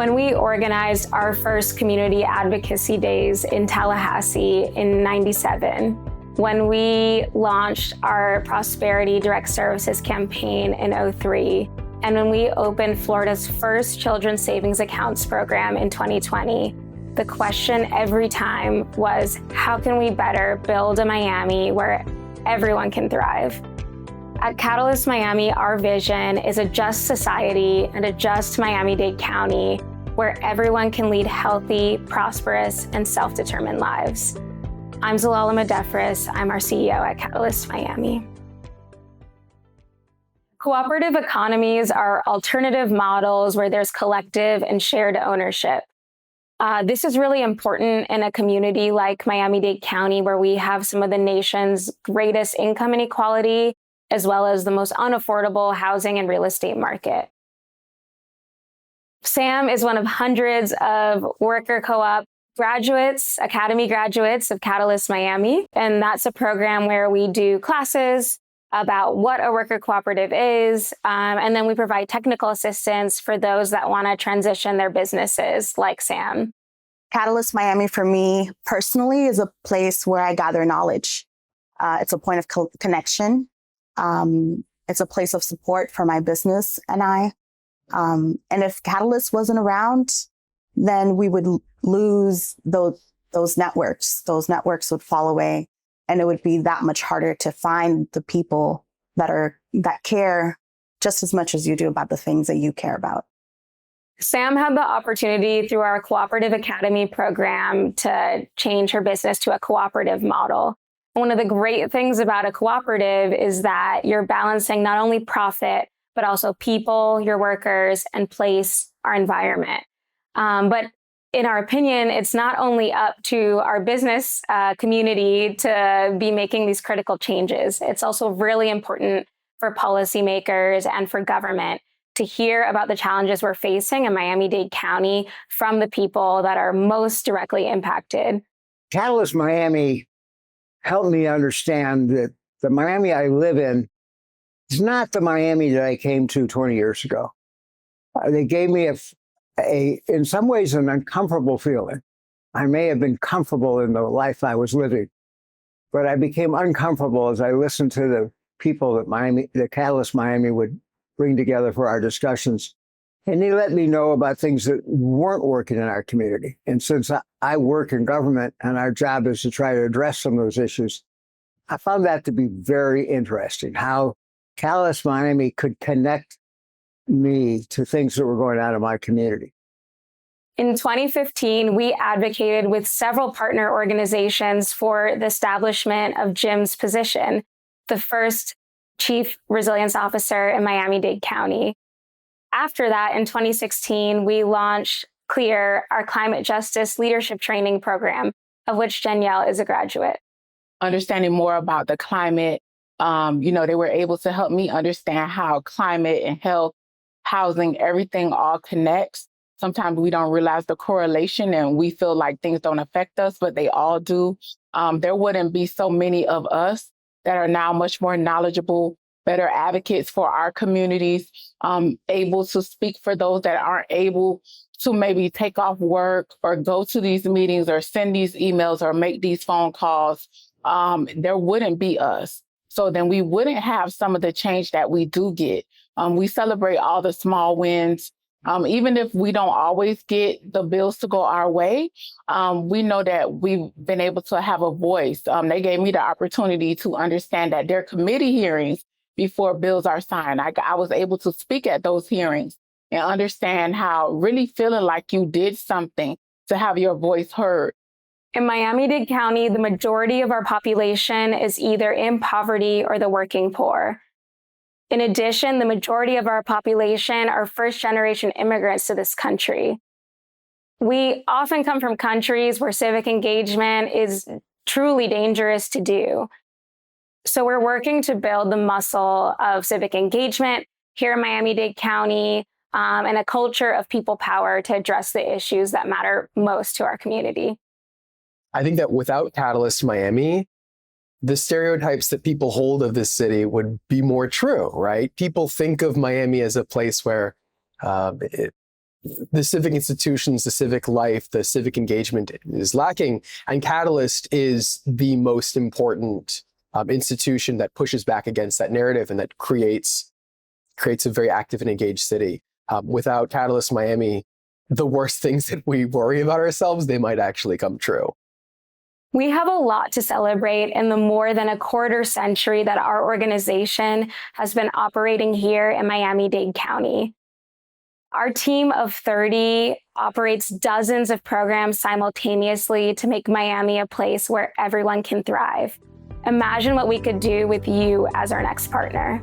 When we organized our first community advocacy days in Tallahassee in '97, when we launched our Prosperity Direct Services campaign in '03, and when we opened Florida's first children's savings accounts program in 2020, the question every time was, how can we better build a Miami where everyone can thrive? At Catalyst Miami, our vision is a just society and a just Miami-Dade County where everyone can lead healthy, prosperous, and self-determined lives. I'm Zelalem Adefris. I'm our CEO at Catalyst Miami. Cooperative economies are alternative models where there's collective and shared ownership. This is really important in a community like Miami-Dade County, where we have some of the nation's greatest income inequality, as well as the most unaffordable housing and real estate market. Sam is one of hundreds of worker co-op graduates, academy graduates of Catalyst Miami. And that's a program where we do classes about what a worker cooperative is. And then we provide technical assistance for those that want to transition their businesses like Sam. Catalyst Miami for me personally is a place where I gather knowledge. It's a point of connection. It's a place of support for my business and I. And if Catalyst wasn't around, then we would lose those networks. Those networks would fall away, and it would be that much harder to find the people that care just as much as you do about the things that you care about. Sam had the opportunity through our Cooperative Academy program to change her business to a cooperative model. One of the great things about a cooperative is that you're balancing not only profit, but also people, your workers, and place, our environment. But in our opinion, it's not only up to our business community to be making these critical changes. It's also really important for policymakers and for government to hear about the challenges we're facing in Miami-Dade County from the people that are most directly impacted. Catalyst Miami helped me understand that the Miami I live in is not the Miami that I came to 20 years ago. They gave me in some ways, an uncomfortable feeling. I may have been comfortable in the life I was living, but I became uncomfortable as I listened to the people that Catalyst Miami would bring together for our discussions. And they let me know about things that weren't working in our community. And since I work in government and our job is to try to address some of those issues, I found that to be very interesting, how Catalyst Miami could connect me to things that were going on in my community. In 2015, we advocated with several partner organizations for the establishment of Jim's position, the first Chief Resilience Officer in Miami-Dade County. After that, in 2016, we launched CLEAR, our climate justice leadership training program, of which Danielle is a graduate. Understanding more about the climate, they were able to help me understand how climate and health, housing, everything all connects. Sometimes we don't realize the correlation and we feel like things don't affect us, but they all do. There wouldn't be so many of us that are now much more knowledgeable, better advocates for our communities, able to speak for those that aren't able to maybe take off work or go to these meetings or send these emails or make these phone calls. There wouldn't be us. So then we wouldn't have some of the change that we do get. We celebrate all the small wins. Even if we don't always get the bills to go our way, we know that we've been able to have a voice. They gave me the opportunity to understand that there are committee hearings before bills are signed. I was able to speak at those hearings and understand how really feeling like you did something to have your voice heard. In Miami-Dade County, the majority of our population is either in poverty or the working poor. In addition, the majority of our population are first-generation immigrants to this country. We often come from countries where civic engagement is truly dangerous to do. So we're working to build the muscle of civic engagement here in Miami-Dade County and a culture of people power to address the issues that matter most to our community. I think that without Catalyst Miami, the stereotypes that people hold of this city would be more true, right? People think of Miami as a place where the civic institutions, the civic life, the civic engagement is lacking. And Catalyst is the most important institution that pushes back against that narrative and that creates a very active and engaged city. Without Catalyst Miami, the worst things that we worry about ourselves, they might actually come true. We have a lot to celebrate in the more than a quarter century that our organization has been operating here in Miami-Dade County. Our team of 30 operates dozens of programs simultaneously to make Miami a place where everyone can thrive. Imagine what we could do with you as our next partner.